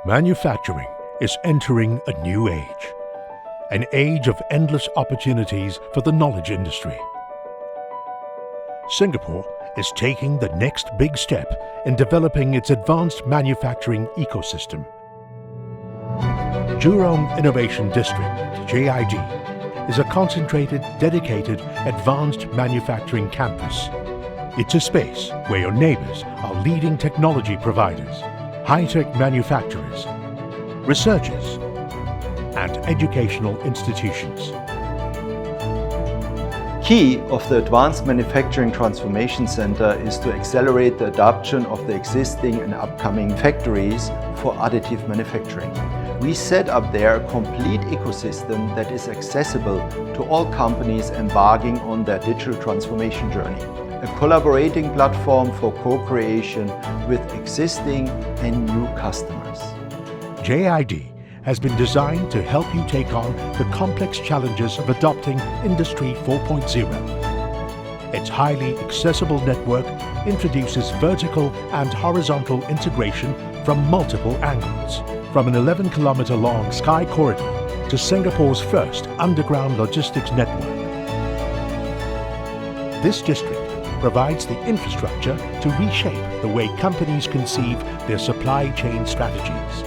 Manufacturing is entering a new age, an age of endless opportunities for the knowledge industry. Singapore is taking the next big step in developing its advanced manufacturing ecosystem. Jurong Innovation District, JID, is a concentrated, dedicated, advanced manufacturing campus. It's a space where your neighbors are leading technology providers, high-tech manufacturers, researchers, and educational institutions. Key of the Advanced Manufacturing Transformation Center is to accelerate the adoption of the existing and upcoming factories for additive manufacturing. We set up there a complete ecosystem that is accessible to all companies embarking on their digital transformation journey. A collaborating platform for co-creation with existing and new customers. JID has been designed to help you take on the complex challenges of adopting Industry 4.0. Its highly accessible network introduces vertical and horizontal integration from multiple angles, from an 11-kilometer-long sky corridor to Singapore's first underground logistics network. This district provides the infrastructure to reshape the way companies conceive their supply chain strategies.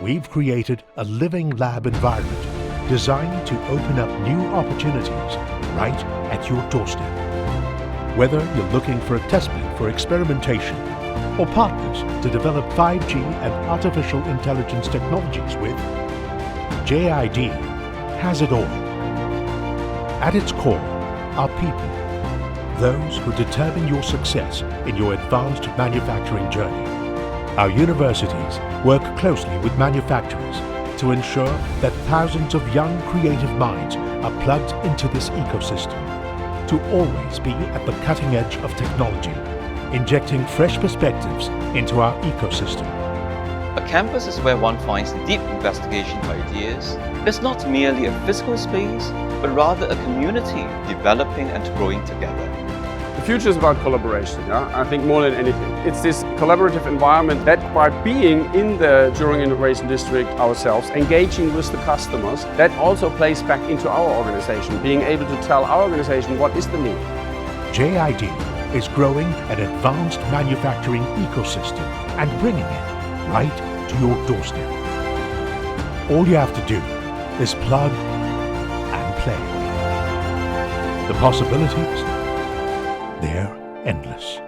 We've created a living lab environment designed to open up new opportunities right at your doorstep. Whether you're looking for a testbed for experimentation or partners to develop 5G and artificial intelligence technologies with, JID has it all. At its core are people, those who determine your success in your advanced manufacturing journey. Our universities work closely with manufacturers to ensure that thousands of young creative minds are plugged into this ecosystem, to always be at the cutting edge of technology, injecting fresh perspectives into our ecosystem. A campus is where one finds deep investigation of ideas. It's not merely a physical space, but rather a community developing and growing together. The future is about collaboration, I think more than anything. It's this collaborative environment that by being in the Jurong Innovation District ourselves, engaging with the customers, that also plays back into our organization, being able to tell our organization what is the need. JID is growing an advanced manufacturing ecosystem and bringing it right to your doorstep. All you have to do is plug and play. The possibilities, they're endless.